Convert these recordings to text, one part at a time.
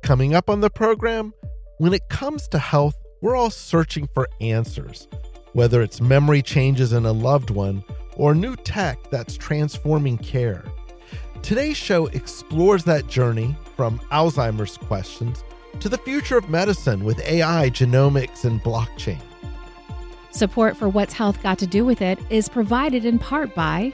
Coming up on the program, when it comes to health, we're all searching for answers, whether it's memory changes in a loved one or new tech that's transforming care. Today's show explores that journey from Alzheimer's questions to the future of medicine with AI, genomics, and blockchain. Support for What's Health Got to Do with It is provided in part by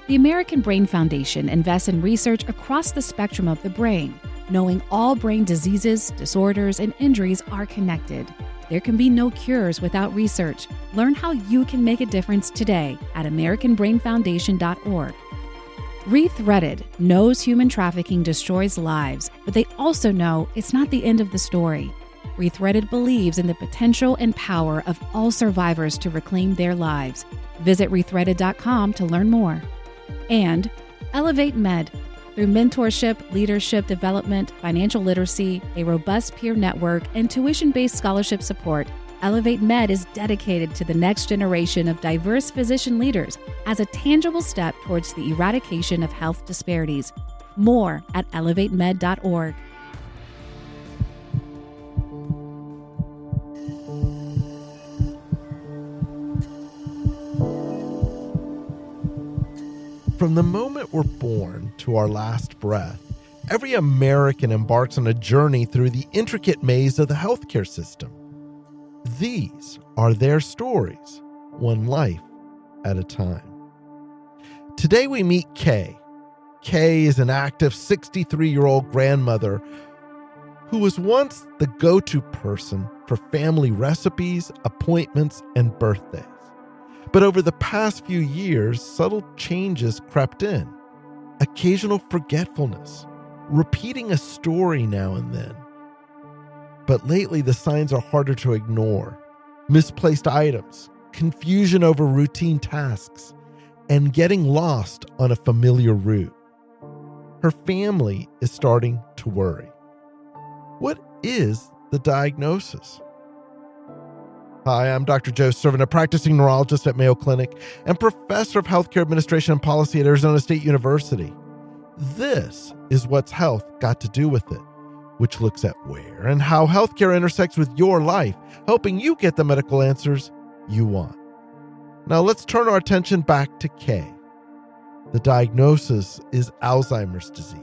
the American Brain Foundation invests in research across the spectrum of the brain, knowing all brain diseases, disorders, and injuries are connected. There can be no cures without research. Learn how you can make a difference today at americanbrainfoundation.org. Rethreaded knows human trafficking destroys lives, but they also know it's not the end of the story. Rethreaded believes in the potential and power of all survivors to reclaim their lives. Visit rethreaded.com to learn more. And Elevate Med. Through mentorship, leadership development, financial literacy, a robust peer network, and tuition-based scholarship support, Elevate Med is dedicated to the next generation of diverse physician leaders as a tangible step towards the eradication of health disparities. More at elevatemed.org. From the moment we're born to our last breath, every American embarks on a journey through the intricate maze of the healthcare system. These are their stories, one life at a time. Today we meet Kay. Kay is an active 63-year-old grandmother who was once the go-to person for family recipes, appointments, and birthdays. But over the past few years, subtle changes crept in. Occasional forgetfulness, repeating a story now and then. But lately, the signs are harder to ignore. Misplaced items, confusion over routine tasks, and getting lost on a familiar route. Her family is starting to worry. What is the diagnosis? Hi, I'm Dr. Joe Servant, a practicing neurologist at Mayo Clinic and professor of healthcare administration and policy at Arizona State University. This is What's Health Got to Do with It, which looks at where and how healthcare intersects with your life, helping you get the medical answers you want. Now let's turn our attention back to Kay. The diagnosis is Alzheimer's disease.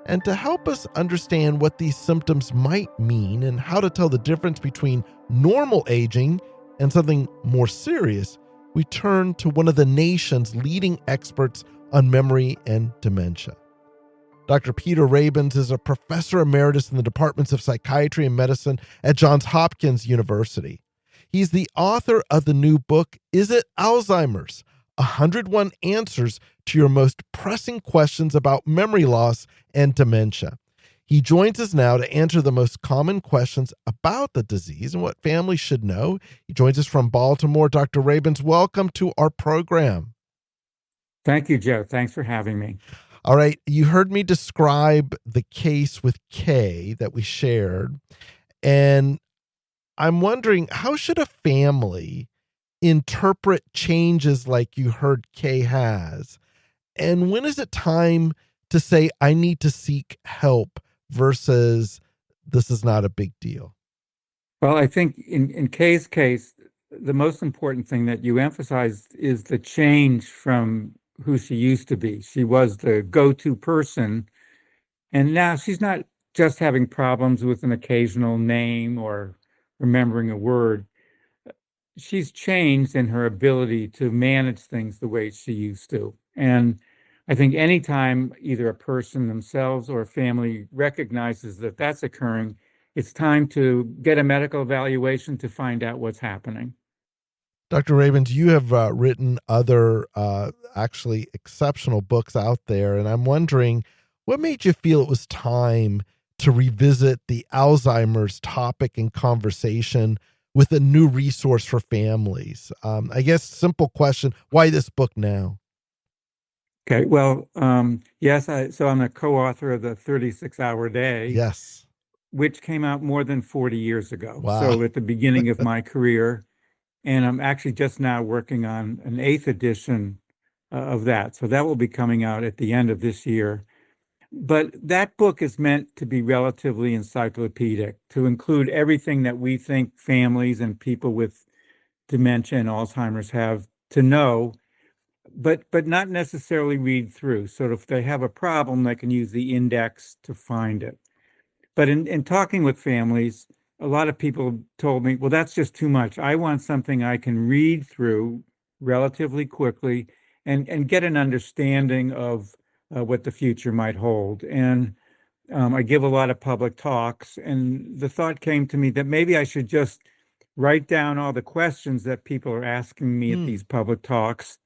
And to help us understand what these symptoms might mean and how to tell the difference between normal aging and something more serious, we turn to one of the nation's leading experts on memory and dementia. Dr. Peter Rabens is a professor emeritus in the departments of psychiatry and medicine at Johns Hopkins University. He's the author of the new book, Is It Alzheimer's? 101 Answers to Your Most Pressing Questions About Memory Loss and Dementia. He joins us now to answer the most common questions about the disease and what families should know. He joins us from Baltimore. Dr. Rabens, welcome to our program. Thank you, Joe. Thanks for having me. All right. You heard me describe the case with Kay that we shared. And I'm wondering, how should a family interpret changes like you heard Kay has? And when is it time to say, I need to seek help versus this is not a big deal? Well, I think in Kay's case, the most important thing that you emphasized is the change from who she used to be. She was the go-to person, and now she's not just having problems with an occasional name or remembering a word. She's changed in her ability to manage things the way she used to. And I think anytime either a person themselves or a family recognizes that that's occurring, it's time to get a medical evaluation to find out what's happening. Dr. Rabens, you have written other actually exceptional books out there, and I'm wondering, what made you feel it was time to revisit the Alzheimer's topic and conversation with a new resource for families? I guess simple question, why this book now? Okay, well, yes, so I'm a co-author of the 36-Hour Day. Yes. Which came out more than 40 years ago. Wow. So at the beginning of my career, and I'm actually just now working on an 8th edition of that. So that will be coming out at the end of this year. But that book is meant to be relatively encyclopedic, to include everything that we think families and people with dementia and Alzheimer's have to know, but not necessarily read through. So if they have a problem, they can use the index to find it. But in talking with families, a lot of people told me, well, that's just too much. I want something I can read through relatively quickly and get an understanding of what the future might hold. And I give a lot of public talks, and the thought came to me that maybe I should just write down all the questions that people are asking me at Hmm. these public talks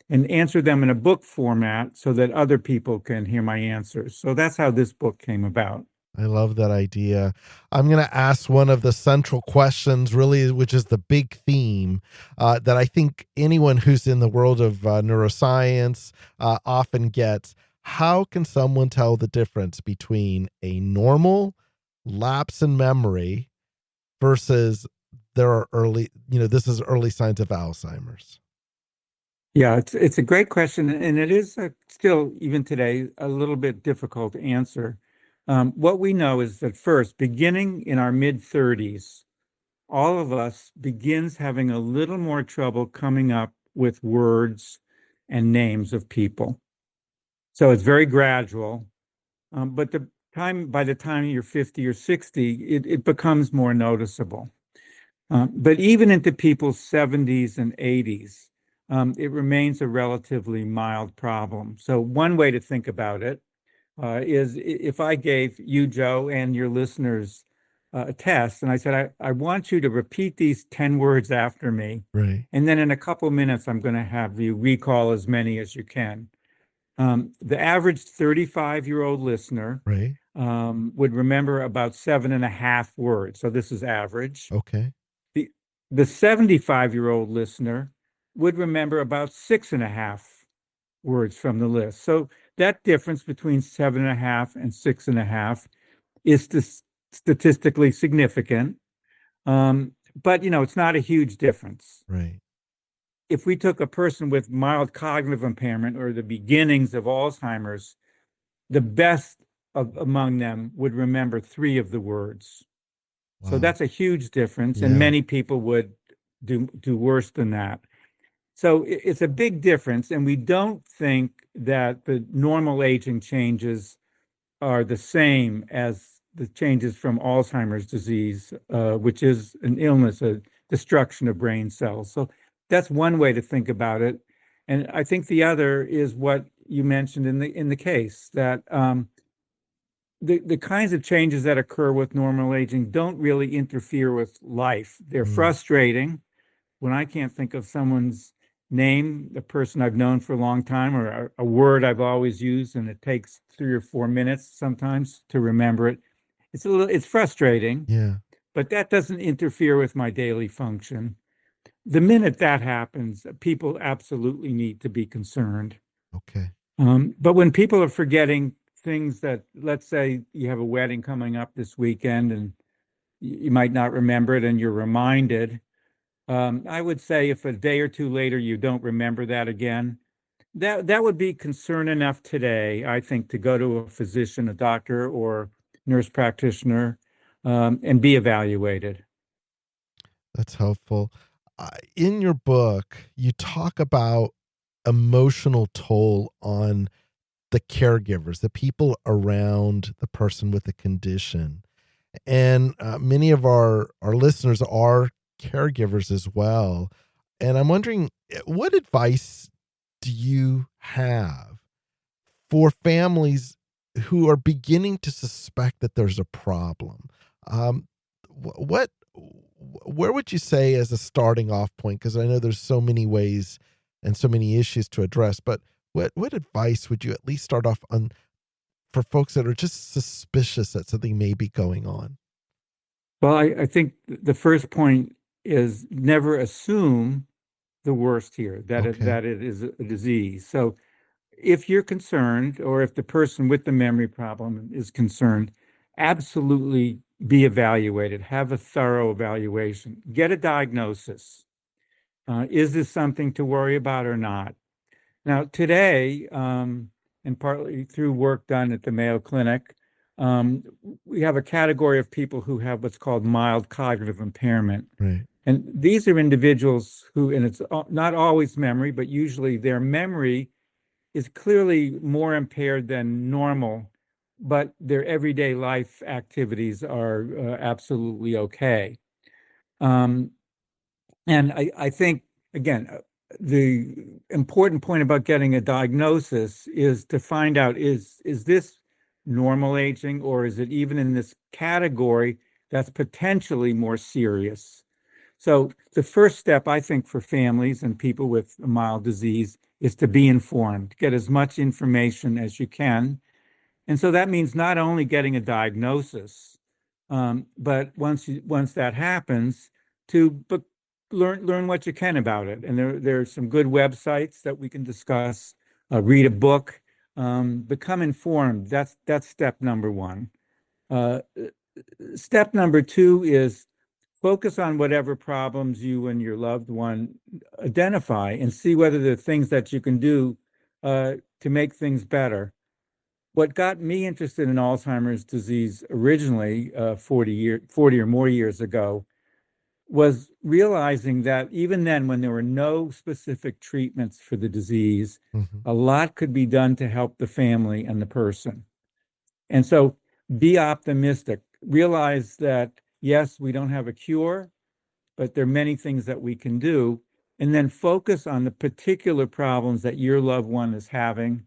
and answer them in a book format so that other people can hear my answers. So that's how this book came about. I love that idea. I'm going to ask one of the central questions, really, which is the big theme that I think anyone who's in the world of neuroscience often gets. How can someone tell the difference between a normal lapse in memory versus there are early, this is early signs of Alzheimer's? Yeah, it's a great question, and it is still, even today, a little bit difficult to answer. What we know is that first, beginning in our mid-30s, all of us begins having a little more trouble coming up with words and names of people. So it's very gradual, but by the time you're 50 or 60, it becomes more noticeable. But even into people's 70s and 80s, it remains a relatively mild problem. So one way to think about it is if I gave you, Joe, and your listeners a test, and I said, I want you to repeat these 10 words after me, Right, and then in a couple minutes, I'm going to have you recall as many as you can. The average 35-year-old listener right. would remember about 7.5 words. So this is average. Okay. The the 75-year-old listener would remember about 6.5 words from the list. So that difference between 7.5 and 6.5 is statistically significant. But it's not a huge difference. Right. If we took a person with mild cognitive impairment or the beginnings of Alzheimer's, the best among them would remember three of the words. So Wow. that's a huge difference, and Yeah. many people would do worse than that. So it's a big difference, and we don't think that the normal aging changes are the same as the changes from Alzheimer's disease, which is an illness, a destruction of brain cells. So that's one way to think about it. And I think the other is what you mentioned in the case that the kinds of changes that occur with normal aging don't really interfere with life. They're Mm. frustrating when I can't think of someone's name, a person I've known for a long time, or a word I've always used, and it takes 3 or 4 minutes sometimes to remember it. It's frustrating, Yeah. but that doesn't interfere with my daily function. The minute that happens, people absolutely need to be concerned. Okay. But when people are forgetting things that, let's say you have a wedding coming up this weekend and you might not remember it and you're reminded, I would say if a day or two later you don't remember that again, that would be concern enough today, I think, to go to a physician, a doctor, or nurse practitioner, and be evaluated. That's helpful. In your book, you talk about emotional toll on the caregivers, the people around the person with the condition. And many of our listeners are caregivers as well. And I'm wondering, what advice do you have for families who are beginning to suspect that there's a problem? Um, what, where would you say as a starting off point? Because I know there's so many ways and so many issues to address, but what advice would you at least start off on for folks that are just suspicious that something may be going on? Well, I think the first point is never assume the worst here, Okay. that it is a disease. So if you're concerned, or if the person with the memory problem is concerned, absolutely be evaluated. Have a thorough evaluation. Get a diagnosis. Is this something to worry about or not? Now, today, and partly through work done at the Mayo Clinic, um, we have a category of people who have what's called mild cognitive impairment. Right. And these are individuals who, and it's not always memory, but usually their memory is clearly more impaired than normal, but their everyday life activities are absolutely okay. Um, and I think, again, the important point about getting a diagnosis is to find out, is this normal aging, or is it even in this category that's potentially more serious? So the first step, I think, for families and people with a mild disease is to be informed, get as much information as you can. And so that means not only getting a diagnosis, but once that happens, to learn what you can about it. And there are some good websites that we can discuss. Read a book, become informed. That's step number one. Uh, Step number two is focus on whatever problems you and your loved one identify, and see whether there are things that you can do to make things better. What got me interested in Alzheimer's disease originally, 40 or more years ago, was realizing that even then, when there were no specific treatments for the disease, Hmm. a lot could be done to help the family and the person. And so be optimistic. Realize that, yes, we don't have a cure, but there are many things that we can do. And then focus on the particular problems that your loved one is having.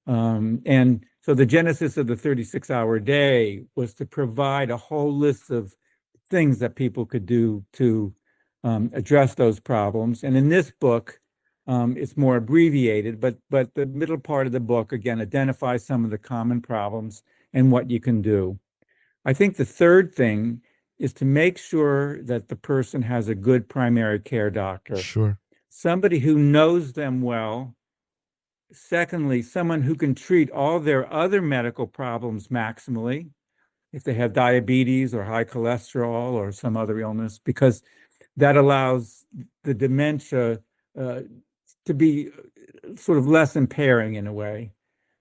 And so the genesis of the 36-hour day was to provide a whole list of things that people could do to address those problems. And in this book, it's more abbreviated, but the middle part of the book, again, identifies some of the common problems and what you can do. I think the third thing is to make sure that the person has a good primary care doctor, Sure. somebody who knows them well. Secondly, someone who can treat all their other medical problems maximally, if they have diabetes or high cholesterol or some other illness, because that allows the dementia to be sort of less impairing in a way.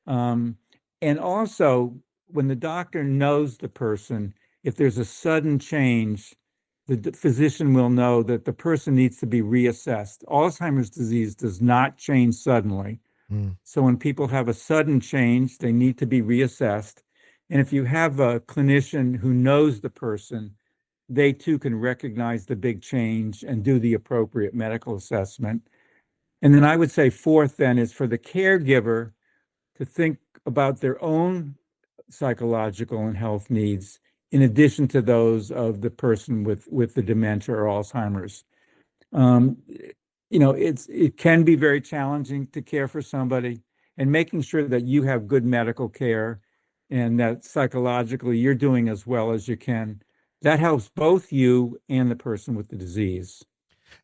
Um, and also, when the doctor knows the person, if there's a sudden change, the physician will know that the person needs to be reassessed. Alzheimer's disease does not change suddenly. Mm. So when people have a sudden change, they need to be reassessed. And if you have a clinician who knows the person, they too can recognize the big change and do the appropriate medical assessment. And then I would say fourth then is for the caregiver to think about their own psychological and health needs in addition to those of the person with the dementia or Alzheimer's. Um, it can be very challenging to care for somebody, and making sure that you have good medical care and that psychologically you're doing as well as you can. That helps both you and the person with the disease.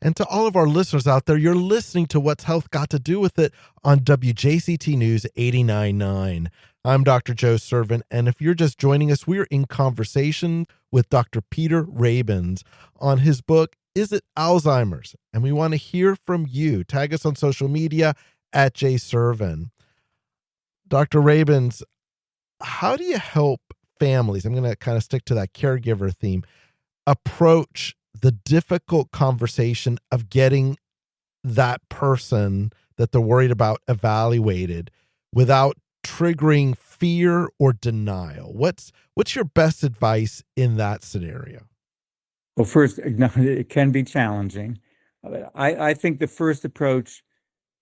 And to all of our listeners out there, you're listening to What's Health Got to Do with It on WJCT News 89.9. I'm Dr. Joe Servant, and if you're just joining us, we're in conversation with Dr. Peter Rabins on his book, Is It Alzheimer's? And we want to hear from you. Tag us on social media at jservin. Dr. Rabins, how do you help families? I'm going to kind of stick to that caregiver theme, approach the difficult conversation of getting that person that they're worried about evaluated without triggering fear or denial. What's your best advice in that scenario? Well, first, it can be challenging. I think the first approach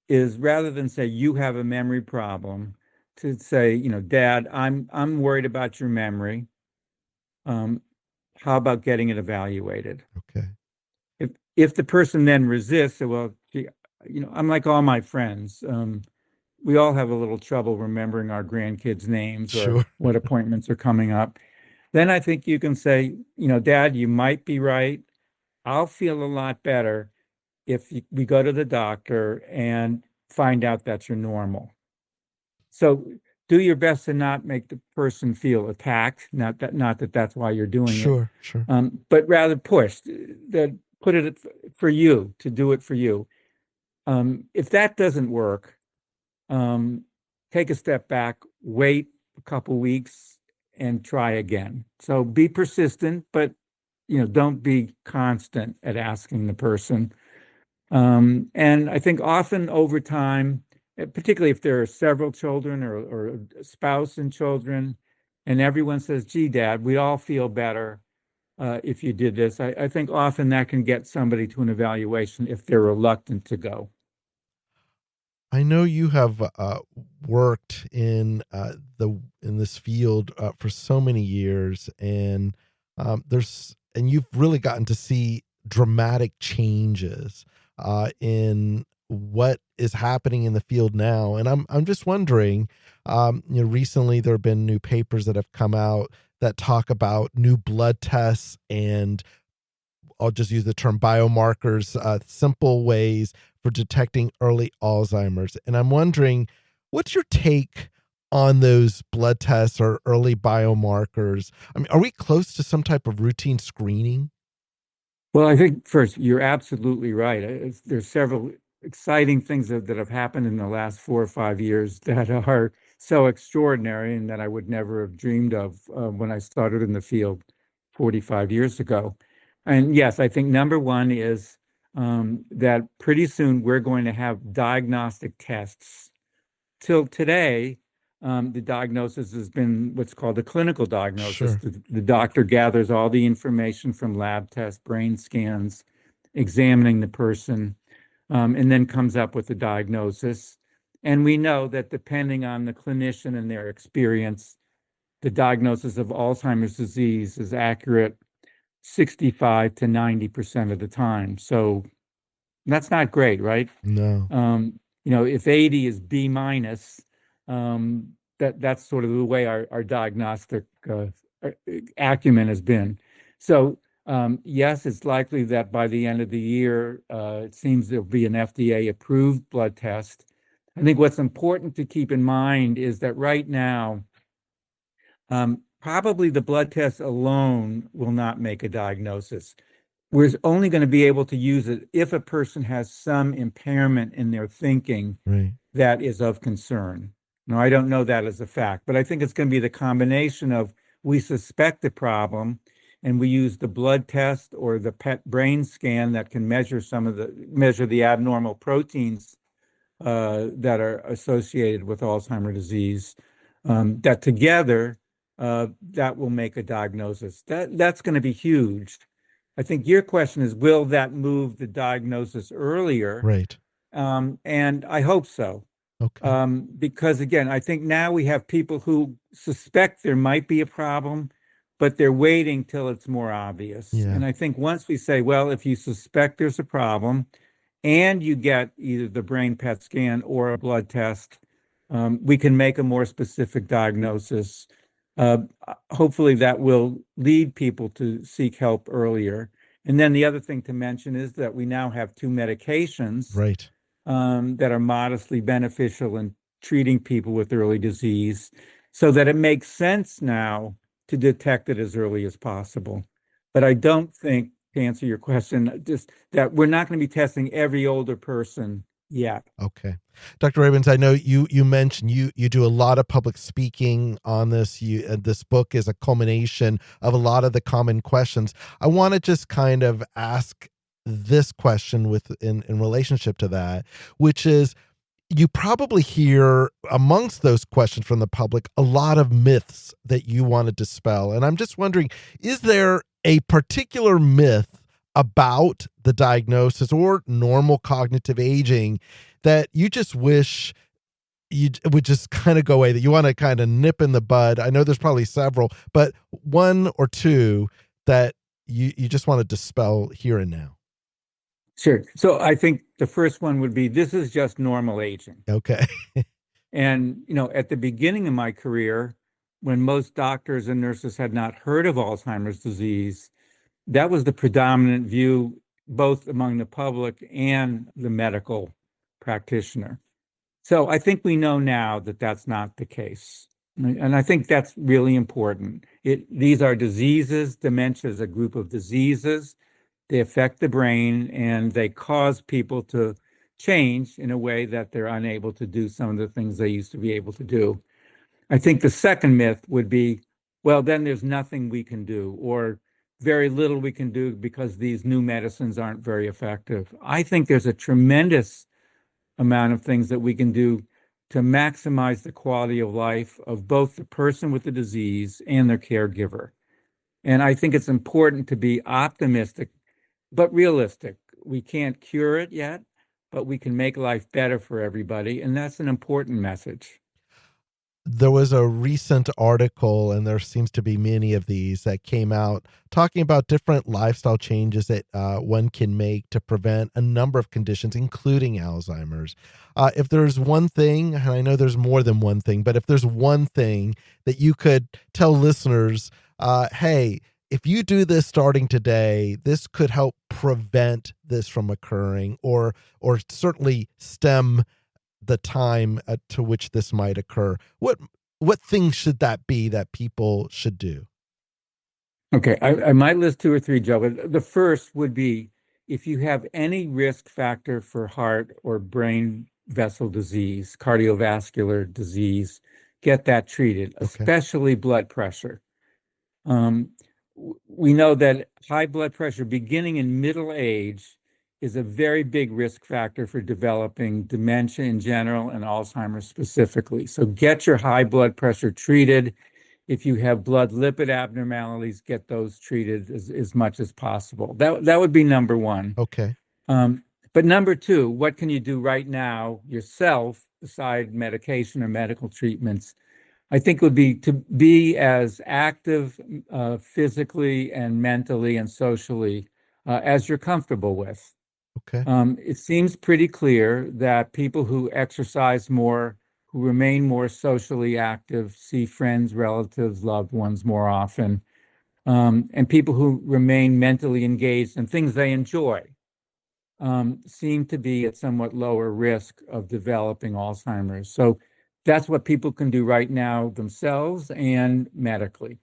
is, rather than say you have a memory problem, to say, Dad, I'm worried about your memory. How about getting it evaluated? Okay. If the person then resists, well, gee, I'm like all my friends. We all have a little trouble remembering our grandkids' names or Sure. what appointments are coming up. Then I think you can say, Dad, you might be right. I'll feel a lot better if we go to the doctor and find out that you're normal. So do your best to not make the person feel attacked. Not that that's why you're doing it, Sure. Sure. but rather push that. Put it for you to do it for you. If that doesn't work, take a step back, wait a couple weeks, and try again. So be persistent, but don't be constant at asking the person. And I think often over time, particularly if there are several children or a spouse and children, and everyone says, "Gee, Dad, we all feel better if you did this." I think often that can get somebody to an evaluation if they're reluctant to go. I know you have worked the in this field for so many years, and you've really gotten to see dramatic changes in what is happening in the field now. And I'm just wondering, recently there have been new papers that have come out that talk about new blood tests and I'll just use the term biomarkers, simple ways for detecting early Alzheimer's. And I'm wondering, what's your take on those blood tests or early biomarkers? I mean, are we close to some type of routine screening? Well, I think first, you're absolutely right. There's several exciting things that have happened in the last 4 or 5 years that are so extraordinary and that I would never have dreamed of when I started in the field 45 years ago. And yes, I think number one is that pretty soon we're going to have diagnostic tests. Till today, the diagnosis has been what's called a clinical diagnosis. Sure. The doctor gathers all the information from lab tests, brain scans, examining the person, and then comes up with a diagnosis. And we know that depending on the clinician and their experience, the diagnosis of Alzheimer's disease is accurate 65 to 90% of the time. So that's not great, right? No. If 80 is B minus, that's sort of the way our diagnostic acumen has been. So yes, it's likely that by the end of the year, it seems there'll be an FDA-approved blood test. I think what's important to keep in mind is that right now, probably the blood test alone will not make a diagnosis. We're only going to be able to use it if a person has some impairment in their thinking Right. that is of concern. Now, I don't know that as a fact, but I think it's going to be the combination of we suspect a problem and we use the blood test or the PET brain scan that can measure the abnormal proteins that are associated with Alzheimer's disease, that together that will make a diagnosis. That's going to be huge. I think your question is, will that move the diagnosis earlier? Right. And I hope so. Okay. Because again, I think now we have people who suspect there might be a problem, but they're waiting till it's more obvious. Yeah. And I think once we say, well, if you suspect there's a problem and you get either the brain PET scan or a blood test, we can make a more specific diagnosis. Hopefully that will lead people to seek help earlier. And then the other thing to mention is that we now have two medications Right. that are modestly beneficial in treating people with early disease, so that it makes sense now to detect it as early as possible. But I don't think, to answer your question, just that we're not going to be testing every older person yet. Okay. Dr. Rabins, I know you mentioned you do a lot of public speaking on this. This book is a culmination of a lot of the common questions. I want to just kind of ask this question in relationship to that, which is, you probably hear amongst those questions from the public a lot of myths that you want to dispel. And I'm just wondering, is there a particular myth about the diagnosis or normal cognitive aging that you just wish you would just kind of go away, that you want to kind of nip in the bud? I know there's probably several, but one or two that you just want to dispel here and now. Sure. So I think the first one would be, this is just normal aging. Okay. And, at the beginning of my career, when most doctors and nurses had not heard of Alzheimer's disease, that was the predominant view, both among the public and the medical practitioner. So I think we know now that that's not the case. And I think that's really important. These are diseases. Dementia is a group of diseases. They affect the brain and they cause people to change in a way that they're unable to do some of the things they used to be able to do. I think the second myth would be, well, then there's nothing we can do, or very little we can do because these new medicines aren't very effective. I think there's a tremendous amount of things that we can do to maximize the quality of life of both the person with the disease and their caregiver. And I think it's important to be optimistic, but realistic. We can't cure it yet, but we can make life better for everybody. And that's an important message. There was a recent article, and there seems to be many of these that came out talking about different lifestyle changes that one can make to prevent a number of conditions, including Alzheimer's. If there's one thing, and I know there's more than one thing, but if there's one thing that you could tell listeners, hey, if you do this starting today, this could help prevent this from occurring, or certainly stem the time to which this might occur. What things should that be that people should do? Okay, I might list two or three, Joe. But the first would be if you have any risk factor for heart or brain vessel disease, cardiovascular disease, get that treated, Okay. especially blood pressure. Um, we know that high blood pressure beginning in middle age is a very big risk factor for developing dementia in general and Alzheimer's specifically. So get your high blood pressure treated. If you have blood lipid abnormalities, get those treated as much as possible. That would be number one. Okay. But number two, what can you do right now yourself beside medication or medical treatments? I think would be to be as active physically and mentally and socially as you're comfortable with. Okay. It seems pretty clear that people who exercise more, who remain more socially active, see friends, relatives, loved ones more often, and people who remain mentally engaged in things they enjoy seem to be at somewhat lower risk of developing Alzheimer's. So that's what people can do right now themselves and medically.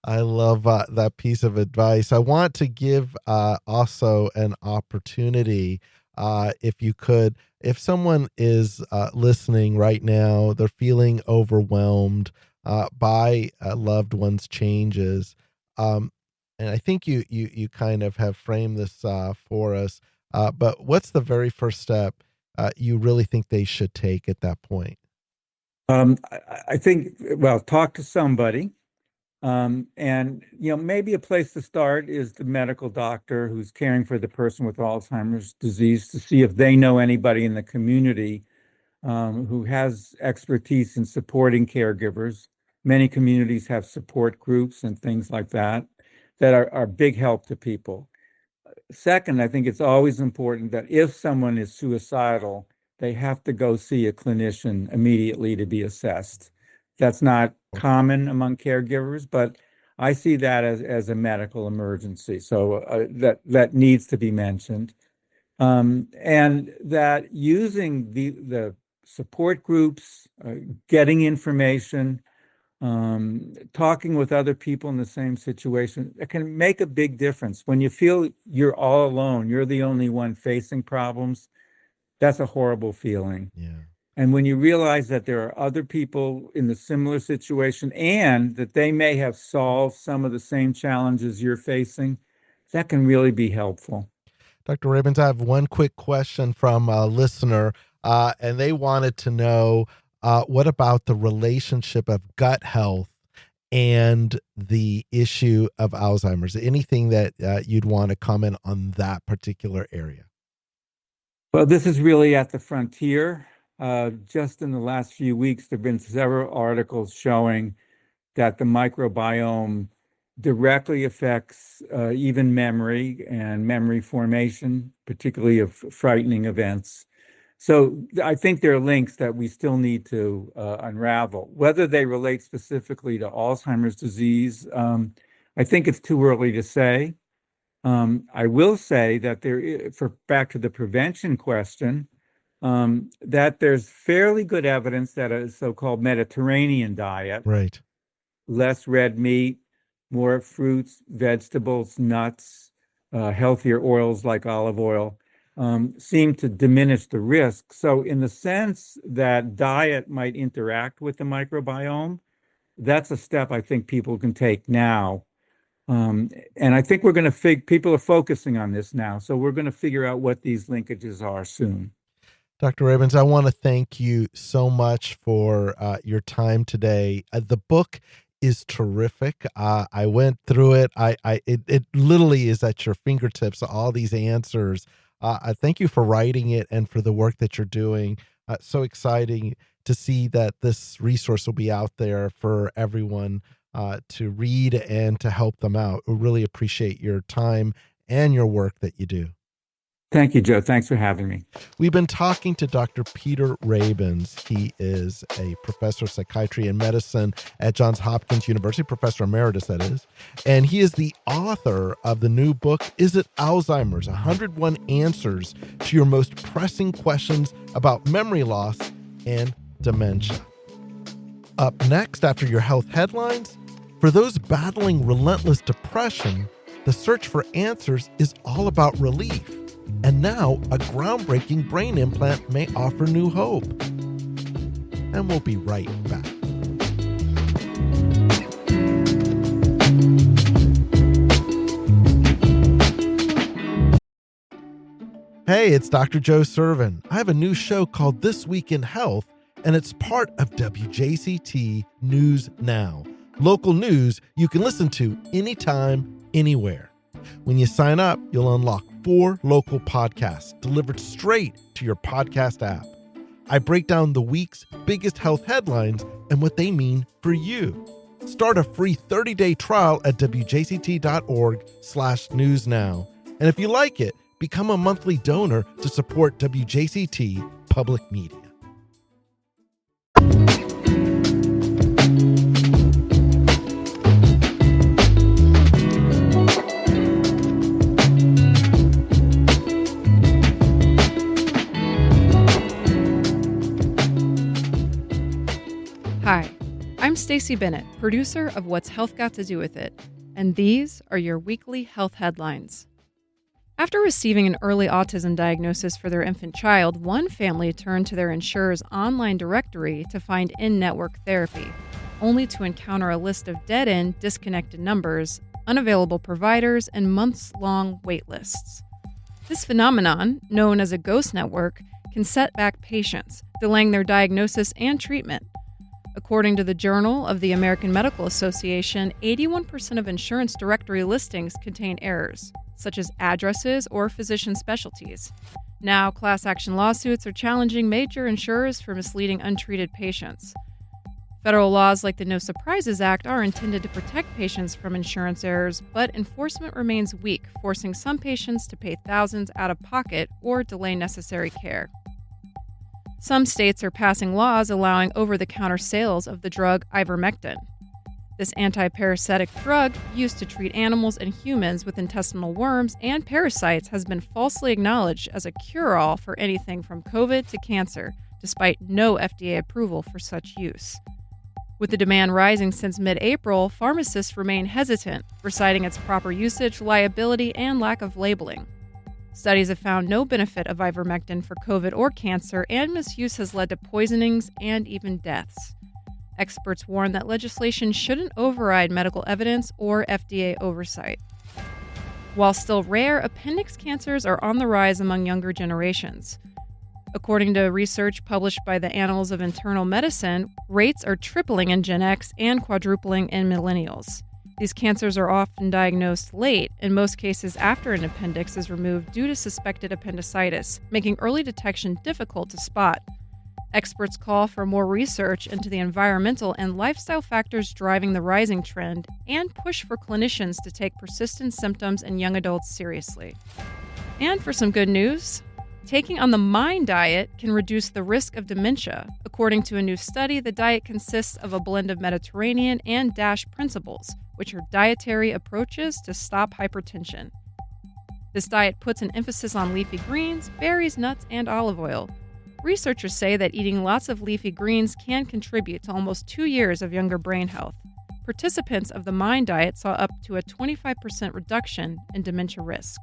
I love that piece of advice. I want to give also an opportunity, if you could, if someone is listening right now, they're feeling overwhelmed by a loved one's changes. Um, and I think you kind of have framed this for us. But what's the very first step you really think they should take at that point? I think, well, talk to somebody. And maybe a place to start is the medical doctor who's caring for the person with Alzheimer's disease to see if they know anybody in the community who has expertise in supporting caregivers. Many communities have support groups and things like that that are big help to people. Second, I think it's always important that if someone is suicidal, they have to go see a clinician immediately to be assessed. That's not common among caregivers, but I see that as a medical emergency. So that needs to be mentioned. And that using the support groups, getting information, talking with other people in the same situation, it can make a big difference. When you feel you're all alone, you're the only one facing problems, that's a horrible feeling. Yeah. And when you realize that there are other people in the similar situation and that they may have solved some of the same challenges you're facing, that can really be helpful. Dr. Rabins, I have one quick question from a listener, and they wanted to know what about the relationship of gut health and the issue of Alzheimer's? Anything that you'd want to comment on that particular area? Well, this is really at the frontier. Just in the last few weeks, there have been several articles showing that the microbiome directly affects even memory and memory formation, particularly of frightening events. So I think there are links that we still need to unravel. Whether they relate specifically to Alzheimer's disease, I think it's too early to say. I will say that for back to the prevention question, that there's fairly good evidence that a so-called Mediterranean diet, Right. less red meat, more fruits, vegetables, nuts, healthier oils like olive oil, seem to diminish the risk. So in the sense that diet might interact with the microbiome, that's a step I think people can take now. And I think we're going to people are focusing on this now. So we're going to figure out what these linkages are soon. Dr. Rabins, I want to thank you so much for your time today. The book is terrific. I went through it. It literally is at your fingertips, all these answers. I thank you for writing it and for the work that you're doing. So exciting to see that this resource will be out there for everyone to read and to help them out. We really appreciate your time and your work that you do. Thank you, Joe. Thanks for having me. We've been talking to Dr. Peter Rabins. He is a professor of psychiatry and medicine at Johns Hopkins University, professor emeritus, that is. And he is the author of the new book, Is It Alzheimer's? 101 Answers to Your Most Pressing Questions About Memory Loss and Dementia. Up next, after your health headlines, for those battling relentless depression, the search for answers is all about relief. And now, a groundbreaking brain implant may offer new hope. And we'll be right back. Hey, it's Dr. Joe Servin. I have a new show called This Week in Health, and it's part of WJCT News Now. Local news you can listen to anytime, anywhere. When you sign up, you'll unlock 4 local podcasts delivered straight to your podcast app. I break down the week's biggest health headlines and what they mean for you. Start a free 30-day trial at wjct.org/newsnow. And if you like it, become a monthly donor to support WJCT Public Media. Hi, I'm Stacey Bennett, producer of What's Health Got to Do with It, and these are your weekly health headlines. After receiving an early autism diagnosis for their infant child, one family turned to their insurer's online directory to find in-network therapy, only to encounter a list of dead-end, disconnected numbers, unavailable providers, and months-long wait lists. This phenomenon, known as a ghost network, can set back patients, delaying their diagnosis and treatment. According to the Journal of the American Medical Association, 81% of insurance directory listings contain errors, such as addresses or physician specialties. Now, class action lawsuits are challenging major insurers for misleading untreated patients. Federal laws like the No Surprises Act are intended to protect patients from insurance errors, but enforcement remains weak, forcing some patients to pay thousands out of pocket or delay necessary care. Some states are passing laws allowing over-the-counter sales of the drug ivermectin. This anti-parasitic drug, used to treat animals and humans with intestinal worms and parasites, has been falsely acknowledged as a cure-all for anything from COVID to cancer, despite no FDA approval for such use. With the demand rising since mid-April, pharmacists remain hesitant, citing its proper usage, liability, and lack of labeling. Studies have found no benefit of ivermectin for COVID or cancer, and misuse has led to poisonings and even deaths. Experts warn that legislation shouldn't override medical evidence or FDA oversight. While still rare, appendix cancers are on the rise among younger generations. According to research published by the Annals of Internal Medicine, rates are tripling in Gen X and quadrupling in millennials. These cancers are often diagnosed late, in most cases after an appendix is removed due to suspected appendicitis, making early detection difficult to spot. Experts call for more research into the environmental and lifestyle factors driving the rising trend, and push for clinicians to take persistent symptoms in young adults seriously. And for some good news, taking on the MIND diet can reduce the risk of dementia. According to a new study, the diet consists of a blend of Mediterranean and DASH principles, which are dietary approaches to stop hypertension. This diet puts an emphasis on leafy greens, berries, nuts, and olive oil. Researchers say that eating lots of leafy greens can contribute to almost 2 years of younger brain health. Participants of the MIND diet saw up to a 25% reduction in dementia risk.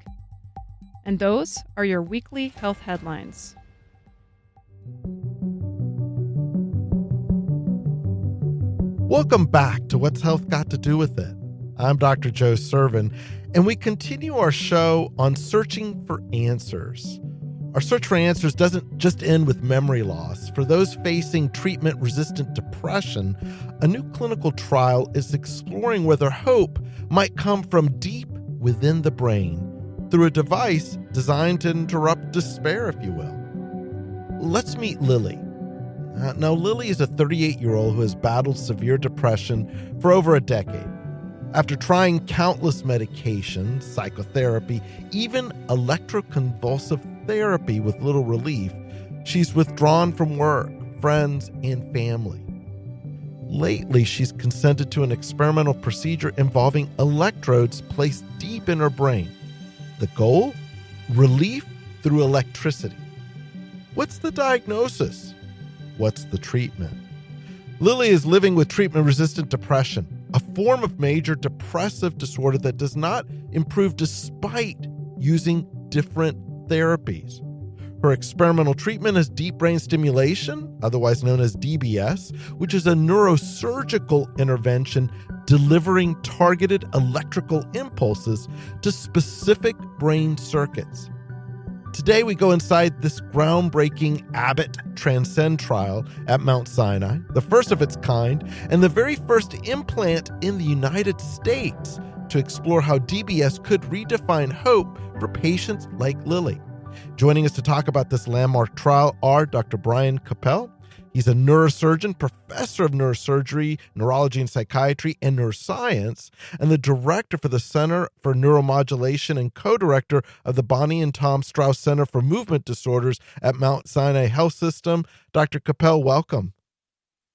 And those are your weekly health headlines. Welcome back to What's Health Got to Do with It? I'm Dr. Joe Servin, and we continue our show on searching for answers. Our search for answers doesn't just end with memory loss. For those facing treatment-resistant depression, a new clinical trial is exploring whether hope might come from deep within the brain through a device designed to interrupt despair, if you will. Let's meet Lily. Now, Lily is a 38-year-old who has battled severe depression for over a decade. After trying countless medications, psychotherapy, even electroconvulsive therapy with little relief, she's withdrawn from work, friends, and family. Lately, she's consented to an experimental procedure involving electrodes placed deep in her brain. The goal? Relief through electricity. What's the diagnosis? What's the treatment? Lily is living with treatment-resistant depression, a form of major depressive disorder that does not improve despite using different therapies. Her experimental treatment is deep brain stimulation, otherwise known as DBS, which is a neurosurgical intervention delivering targeted electrical impulses to specific brain circuits. Today, we go inside this groundbreaking Abbott Transcend trial at Mount Sinai, the first of its kind, and the very first implant in the United States to explore how DBS could redefine hope for patients like Lily. Joining us to talk about this landmark trial are Dr. Brian Capel. He's a neurosurgeon, professor of neurosurgery, neurology and psychiatry, and neuroscience, and the director for the Center for Neuromodulation and co-director of the Bonnie and Tom Strauss Center for Movement Disorders at Mount Sinai Health System. Dr. Capel, welcome.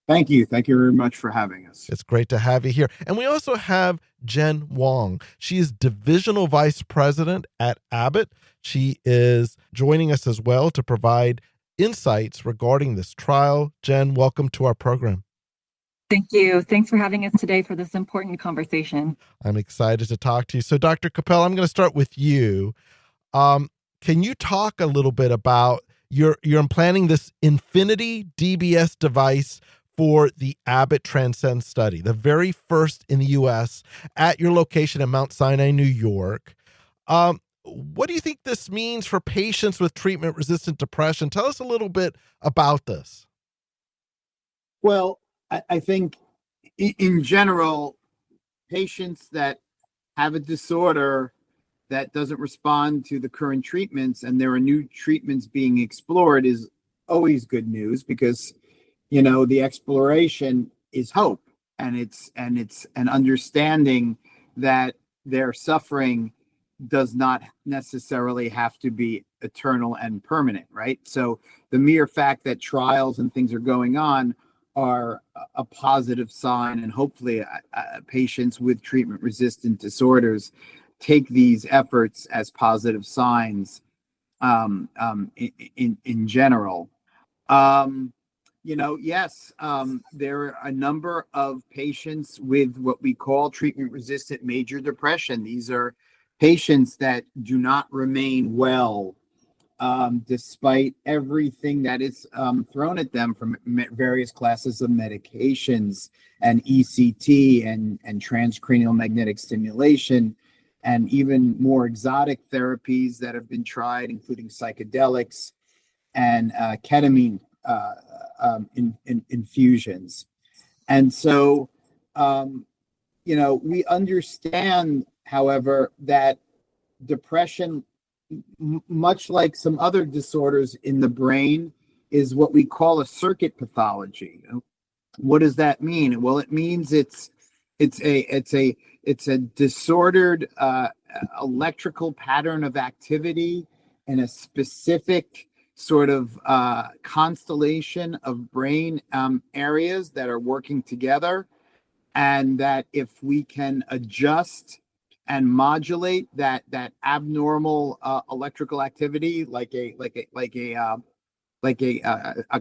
Thank you. Thank you very much for having us. It's great to have you here. And we also have Jen Wong. She is divisional vice president at Abbott. She is joining us as well to provide insights regarding this trial. Jen, welcome to our program. Thank you. Thanks for having us today for this important conversation. I'm excited to talk to you. So, Dr. Capel, I'm going to start with you. Can you talk a little bit about you're implanting this Infinity DBS device for the Abbott Transcend study, the very first in the U.S. at your location at Mount Sinai, New York. What do you think this means for patients with treatment-resistant depression? Tell us a little bit about this. Well, I think in general, patients that have a disorder that doesn't respond to the current treatments and there are new treatments being explored is always good news because, you know, the exploration is hope and it's an understanding that their suffering does not necessarily have to be eternal and permanent, right? So the mere fact that trials and things are going on are a positive sign, and hopefully patients with treatment-resistant disorders take these efforts as positive signs in general. Yes, there are a number of patients with what we call treatment-resistant major depression. These are patients that do not remain well despite everything that is thrown at them from various classes of medications and ECT and transcranial magnetic stimulation and even more exotic therapies that have been tried, including psychedelics and ketamine infusions. And so, we understand, however, that depression, much like some other disorders in the brain, is what we call a circuit pathology. What does that mean? Well, it means it's a disordered electrical pattern of activity in a specific sort of constellation of brain areas that are working together, and that if we can adjust and modulate that abnormal electrical activity, like a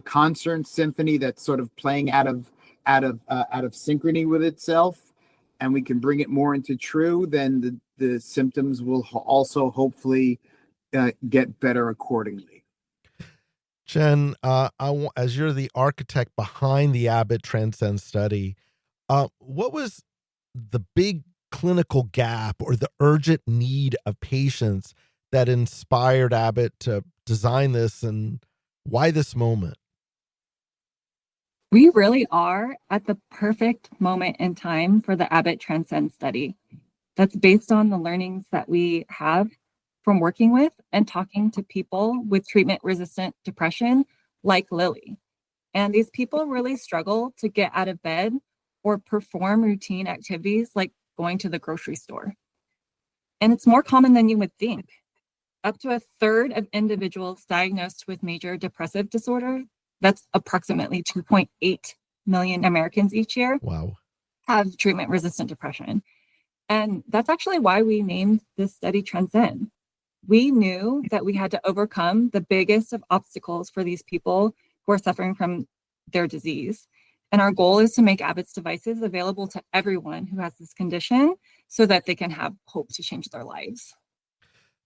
concert symphony that's sort of playing out of synchrony with itself, and we can bring it more into true, then the symptoms will also hopefully get better accordingly. Jen, as you're the architect behind the Abbott Transcend study, what was the big clinical gap or the urgent need of patients that inspired Abbott to design this, and why this moment? We really are at the perfect moment in time for the Abbott Transcend study. That's based on the learnings that we have from working with and talking to people with treatment-resistant depression like Lily. And these people really struggle to get out of bed or perform routine activities like going to the grocery store. And it's more common than you would think. Up to a third of individuals diagnosed with major depressive disorder, that's approximately 2.8 million Americans each year, Wow. have treatment-resistant depression. And that's actually why we named this study Transcend. We knew that we had to overcome the biggest of obstacles for these people who are suffering from their disease. And our goal is to make Abbott's devices available to everyone who has this condition so that they can have hope to change their lives.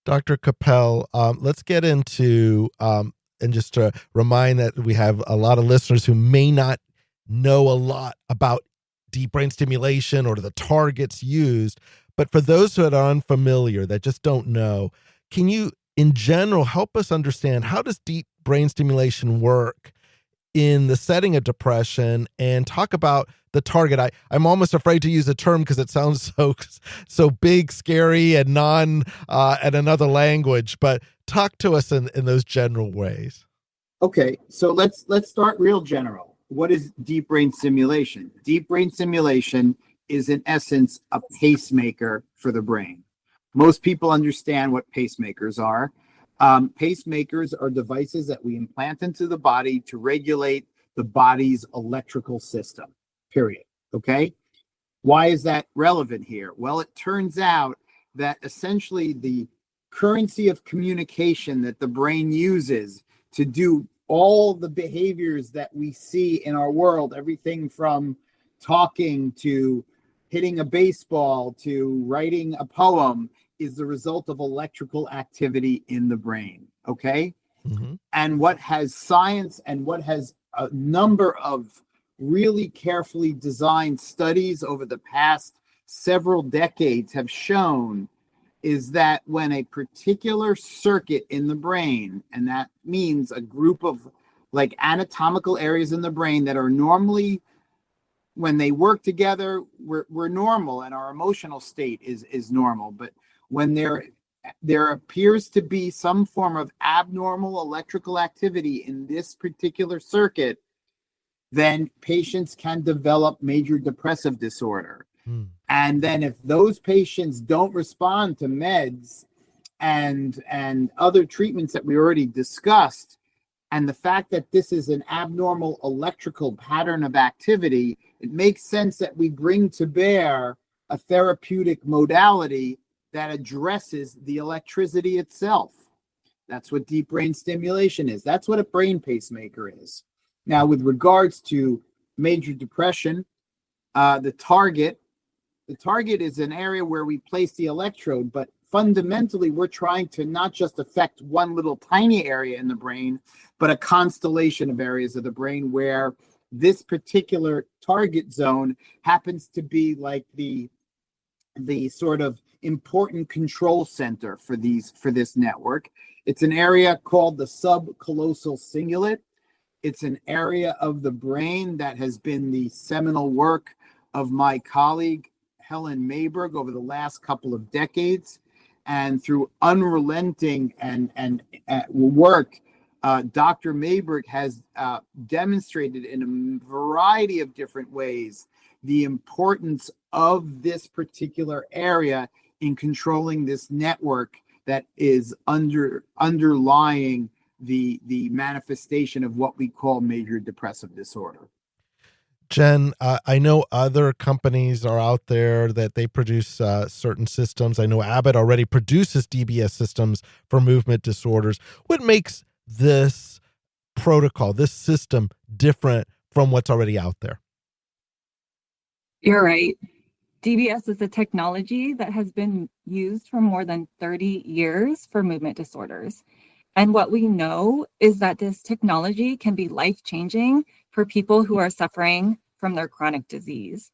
Dr. Capel, let's get into, and just to remind that we have a lot of listeners who may not know a lot about deep brain stimulation or the targets used, but for those who are unfamiliar, that just don't know, can you, in general, help us understand how does deep brain stimulation work in the setting of depression, and talk about the target? I'm almost afraid to use the term because it sounds so big, scary, and and another language. But talk to us in those general ways. Okay, so let's start real general. What is deep brain stimulation? Deep brain stimulation is in essence a pacemaker for the brain. Most people understand what pacemakers are. Pacemakers are devices that we implant into the body to regulate the body's electrical system, period. Okay? Why is that relevant here? Well, it turns out that essentially the currency of communication that the brain uses to do all the behaviors that we see in our world, everything from talking to hitting a baseball to writing a poem, is the result of electrical activity in the brain. Okay. Mm-hmm. And what has science and what has a number of really carefully designed studies over the past several decades have shown is that when a particular circuit in the brain, and that means a group of like anatomical areas in the brain that are normally, when they work together, we're normal and our emotional state is normal. But when there appears to be some form of abnormal electrical activity in this particular circuit, then patients can develop major depressive disorder. And then if those patients don't respond to meds and other treatments that we already discussed, and the fact that this is an abnormal electrical pattern of activity, it makes sense that we bring to bear a therapeutic modality that addresses the electricity itself. That's what deep brain stimulation is. That's what a brain pacemaker is. Now, with regards to major depression, the target is an area where we place the electrode, but fundamentally, we're trying to not just affect one little tiny area in the brain, but a constellation of areas of the brain where this particular target zone happens to be like the sort of important control center for this network. It's an area called the subcallosal cingulate. It's an area of the brain that has been the seminal work of my colleague Helen Mayberg over the last couple of decades. And through unrelenting and work, Dr. Mayberg has demonstrated in a variety of different ways the importance of this particular area in controlling this network that is underlying the manifestation of what we call major depressive disorder. Jen, I know other companies are out there that they produce certain systems. I know Abbott already produces DBS systems for movement disorders. What makes this protocol, this system, different from what's already out there? You're right. DBS is a technology that has been used for more than 30 years for movement disorders. And what we know is that this technology can be life-changing for people who are suffering from their chronic disease.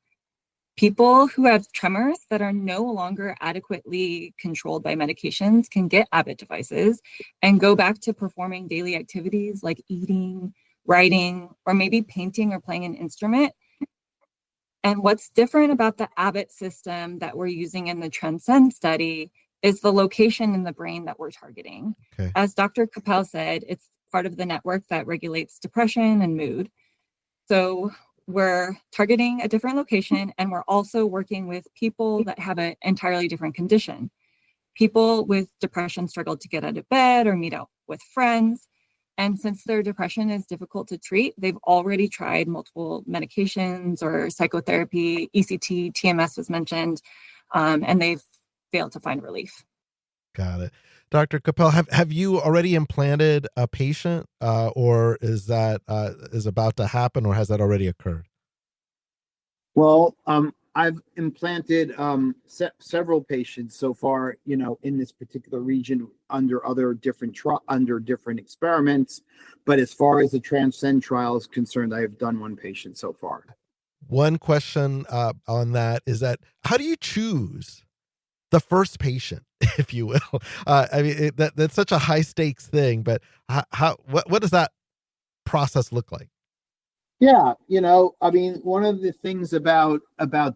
People who have tremors that are no longer adequately controlled by medications can get Abbott devices and go back to performing daily activities like eating, writing, or maybe painting or playing an instrument. And what's different about the Abbott system that we're using in the Transcend study is the location in the brain that we're targeting. Okay. As Dr. Capel said, it's part of the network that regulates depression and mood. So we're targeting a different location, and we're also working with people that have an entirely different condition. People with depression struggle to get out of bed or meet out with friends. And since their depression is difficult to treat, they've already tried multiple medications or psychotherapy, ECT, TMS was mentioned, and they've failed to find relief. Got it. Dr. Capel, have you already implanted a patient, or is that is about to happen, or has that already occurred? Well, I've implanted several patients so far, in this particular region under other different different experiments. But as far as the Transcend trial is concerned, I have done one patient so far. One question on that is that how do you choose the first patient, if you will? I mean, that's such a high stakes thing, but what does that process look like? Yeah, I mean, one of the things about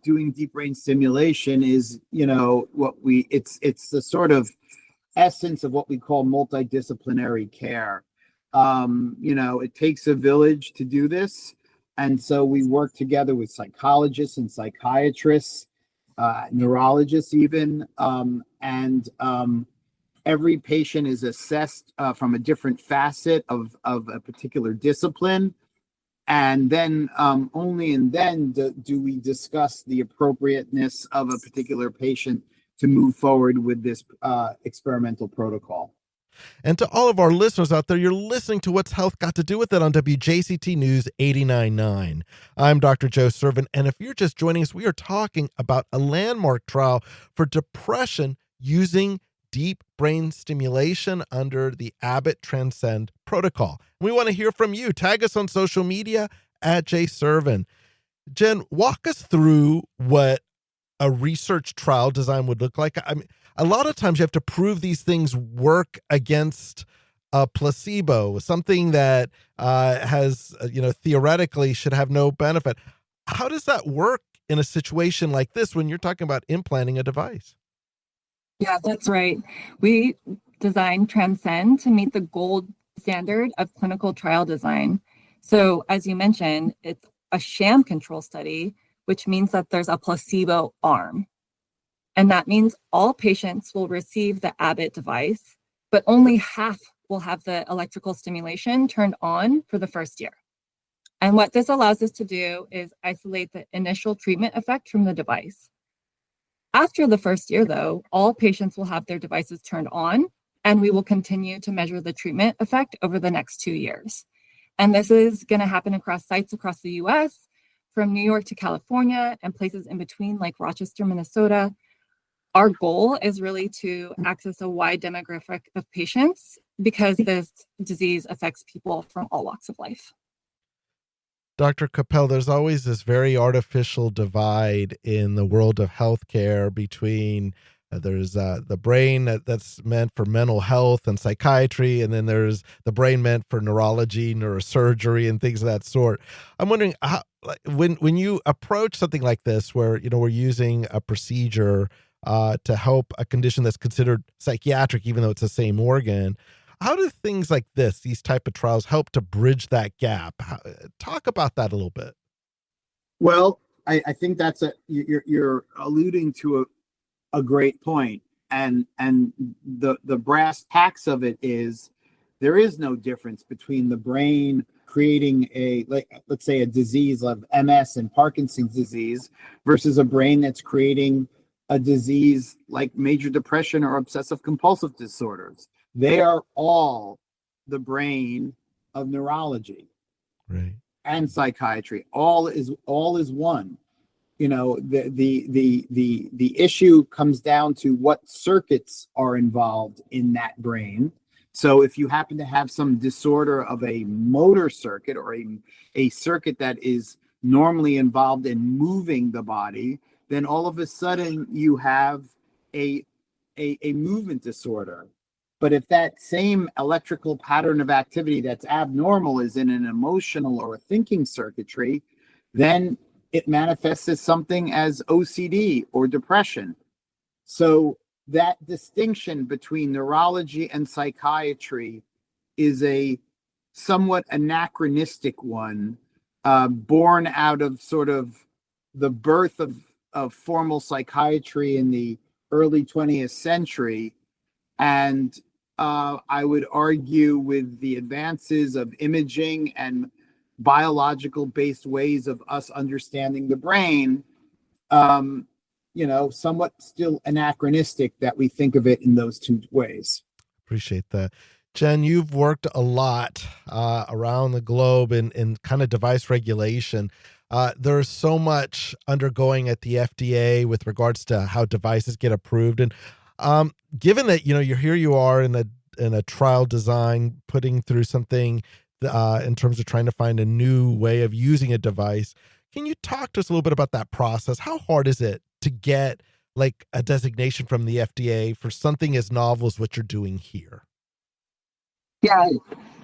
doing deep brain stimulation is, it's the sort of essence of what we call multidisciplinary care. It takes a village to do this, and so we work together with psychologists and psychiatrists, neurologists even, and every patient is assessed from a different facet of a particular discipline. And then only then do we discuss the appropriateness of a particular patient to move forward with this experimental protocol. And to all of our listeners out there, you're listening to What's Health Got to Do with It on WJCT News 89.9. I'm Dr. Joe Servin, and if you're just joining us, we are talking about a landmark trial for depression using deep brain stimulation under the Abbott Transcend protocol. We want to hear from you. Tag us on social media at @JServin. Jen, walk us through what a research trial design would look like. I mean, a lot of times you have to prove these things work against a placebo, something that has, theoretically should have no benefit. How does that work in a situation like this when you're talking about implanting a device? Yeah, that's right. We designed Transcend to meet the gold standard of clinical trial design. So as you mentioned, it's a sham control study, which means that there's a placebo arm. And that means all patients will receive the Abbott device, but only half will have the electrical stimulation turned on for the first year. And what this allows us to do is isolate the initial treatment effect from the device. After the first year, though, all patients will have their devices turned on, and we will continue to measure the treatment effect over the next 2 years. And this is going to happen across sites across the US, from New York to California, and places in between like Rochester, Minnesota. Our goal is really to access a wide demographic of patients because this disease affects people from all walks of life. Dr. Capel, there's always this very artificial divide in the world of healthcare between there's the brain that's meant for mental health and psychiatry, and then there's the brain meant for neurology, neurosurgery, and things of that sort. I'm wondering how, when you approach something like this, where we're using a procedure to help a condition that's considered psychiatric, even though it's the same organ. How do things like this, these type of trials, help to bridge that gap? Talk about that a little bit. Well, I think you're alluding to a great point, and the brass tacks of it is there is no difference between the brain creating let's say a disease of MS and Parkinson's disease versus a brain that's creating a disease like major depression or obsessive compulsive disorders. They are all the brain of neurology, right, and psychiatry. All is one. the issue comes down to what circuits are involved in that brain. So if you happen to have some disorder of a motor circuit or a circuit that is normally involved in moving the body, then all of a sudden you have a movement disorder. But if that same electrical pattern of activity that's abnormal is in an emotional or a thinking circuitry, then it manifests as something as OCD or depression. So that distinction between neurology and psychiatry is a somewhat anachronistic one, born out of sort of the birth of formal psychiatry in the early 20th century. And I would argue with the advances of imaging and biological based ways of us understanding the brain, somewhat still anachronistic that we think of it in those two ways. Appreciate that. Jen, you've worked a lot around the globe in kind of device regulation. There's so much undergoing at the FDA with regards to how devices get approved. And given that, here you are in a trial design, putting through something in terms of trying to find a new way of using a device, can you talk to us a little bit about that process? How hard is it to get like a designation from the FDA for something as novel as what you're doing here? Yeah,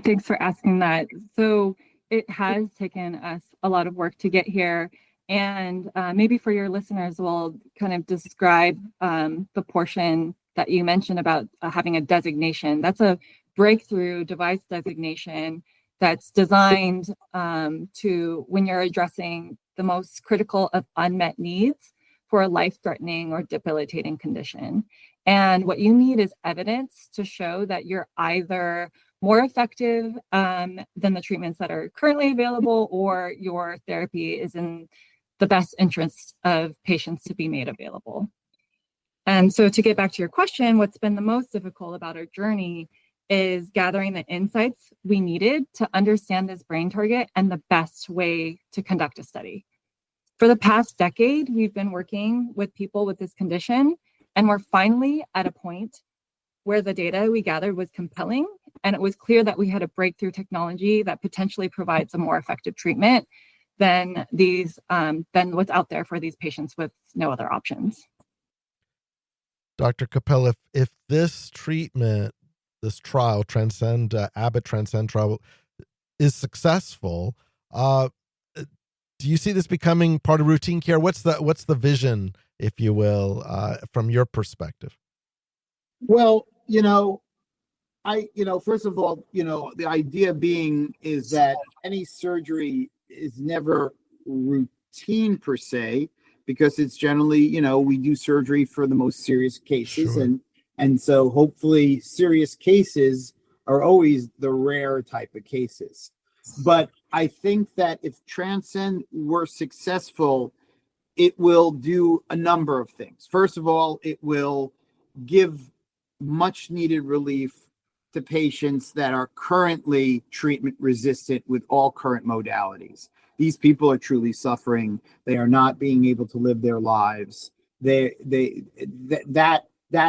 thanks for asking that. So it has taken us a lot of work to get here. And maybe for your listeners, we'll kind of describe the portion that you mentioned about having a designation. That's a breakthrough device designation that's designed to when you're addressing the most critical of unmet needs for a life-threatening or debilitating condition. And what you need is evidence to show that you're either more effective than the treatments that are currently available, or your therapy is in the best interest of patients to be made available. And so to get back to your question, what's been the most difficult about our journey is gathering the insights we needed to understand this brain target and the best way to conduct a study. For the past decade, we've been working with people with this condition, and we're finally at a point where the data we gathered was compelling, and it was clear that we had a breakthrough technology that potentially provides a more effective treatment than what's out there for these patients with no other options. Dr. Capel, if this treatment, this trial, Abbott Transcend trial, is successful, do you see this becoming part of routine care? What's the vision, if you will, from your perspective? Well, first of all, the idea being is that any surgery is never routine per se, because it's generally, we do surgery for the most serious cases. Sure. And so hopefully serious cases are always the rare type of cases. But I think that if Transcend were successful, it will do a number of things. First of all, it will give much needed relief to patients that are currently treatment resistant with all current modalities. These people are truly suffering. They are not being able to live their lives. That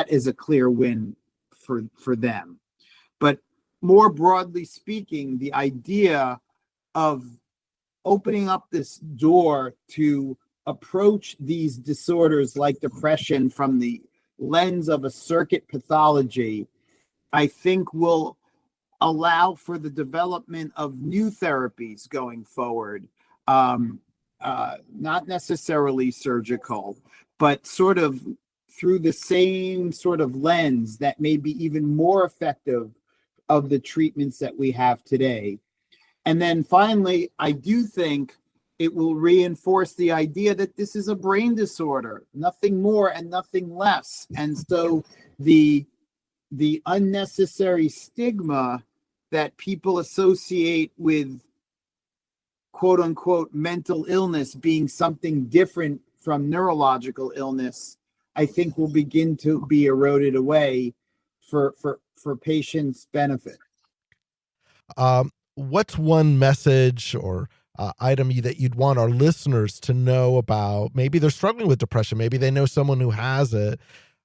is a clear win for them. But more broadly speaking, the idea of opening up this door to approach these disorders like depression from the lens of a circuit pathology, I think will allow for the development of new therapies going forward, not necessarily surgical, but sort of through the same sort of lens that may be even more effective of the treatments that we have today. And then finally, I do think it will reinforce the idea that this is a brain disorder, nothing more and nothing less. And so the unnecessary stigma that people associate with quote unquote mental illness being something different from neurological illness, I think will begin to be eroded away for patients' benefit. What's one message or item that you'd want our listeners to know about? Maybe they're struggling with depression. Maybe they know someone who has it,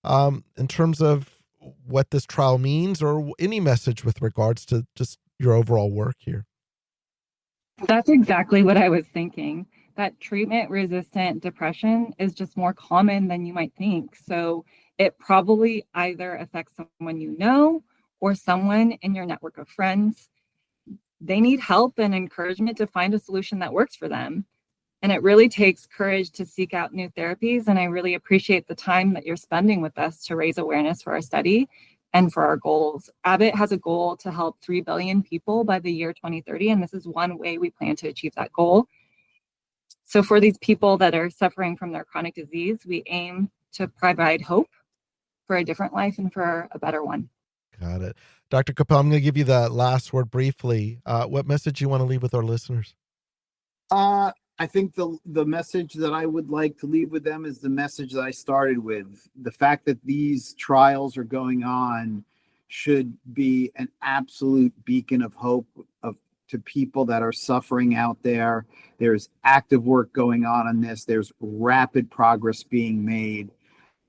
in terms of what this trial means, or any message with regards to just your overall work here. That's exactly what I was thinking. That treatment-resistant depression is just more common than you might think. So it probably either affects someone you know or someone in your network of friends. They need help and encouragement to find a solution that works for them. And it really takes courage to seek out new therapies. And I really appreciate the time that you're spending with us to raise awareness for our study and for our goals. Abbott has a goal to help 3 billion people by the year 2030. And this is one way we plan to achieve that goal. So for these people that are suffering from their chronic disease, we aim to provide hope for a different life and for a better one. Got it. Dr. Capel, I'm going to give you the last word briefly. What message do you want to leave with our listeners? I think the message that I would like to leave with them is the message that I started with. The fact that these trials are going on should be an absolute beacon of hope to people that are suffering out there. There's active work going on this. There's rapid progress being made.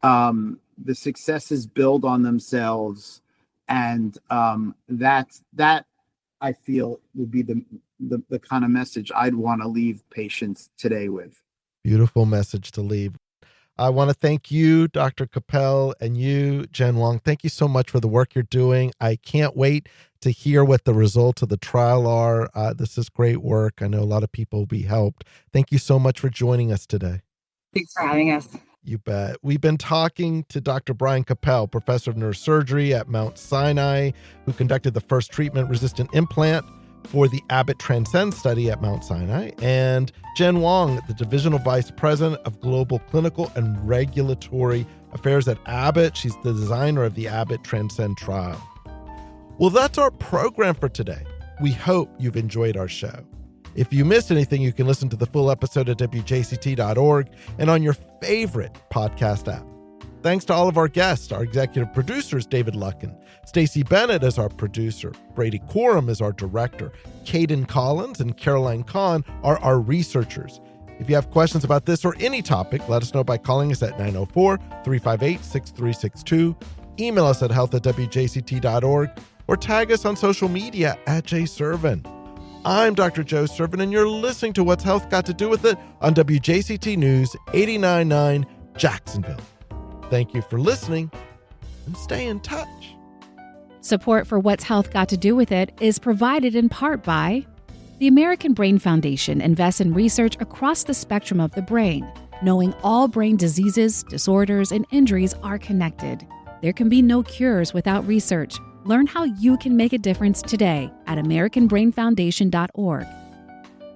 The successes build on themselves. And that I feel would be the kind of message I'd want to leave patients today with. Beautiful message to leave. I want to thank you, Dr. Capel, and you, Jen Wong. Thank you so much for the work you're doing. I can't wait to hear what the results of the trial are. This is great work. I know a lot of people will be helped. Thank you so much for joining us today. Thanks for having us. You bet. We've been talking to Dr. Brian Capel, professor of neurosurgery at Mount Sinai, who conducted the first treatment-resistant implant for the Abbott Transcend study at Mount Sinai, and Jen Wong, the divisional vice president of global clinical and regulatory affairs at Abbott. She's the designer of the Abbott Transcend trial. Well, that's our program for today. We hope you've enjoyed our show. If you missed anything, you can listen to the full episode at wjct.org and on your favorite podcast app. Thanks to all of our guests. Our executive producer is David Luckin. Stacey Bennett is our producer. Brady Coram is our director. Caden Collins and Caroline Kahn are our researchers. If you have questions about this or any topic, let us know by calling us at 904-358-6362, email us at health@wjct.org, or tag us on social media at jservin. I'm Dr. Joe Servin, and you're listening to What's Health Got to Do With It on WJCT News 89.9 Jacksonville. Thank you for listening, and stay in touch. Support for What's Health Got to Do With It is provided in part by the American Brain Foundation invests in research across the spectrum of the brain, knowing all brain diseases, disorders, and injuries are connected. There can be no cures without research. Learn how you can make a difference today at AmericanBrainFoundation.org.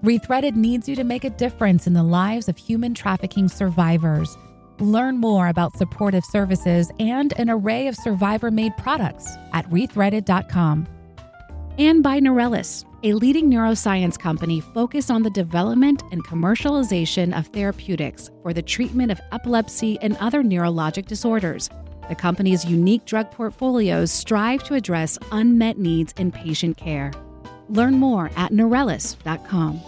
Rethreaded needs you to make a difference in the lives of human trafficking survivors. Learn more about supportive services and an array of survivor-made products at rethreaded.com. And by Neurelis, a leading neuroscience company focused on the development and commercialization of therapeutics for the treatment of epilepsy and other neurologic disorders. The company's unique drug portfolios strive to address unmet needs in patient care. Learn more at Neurelis.com.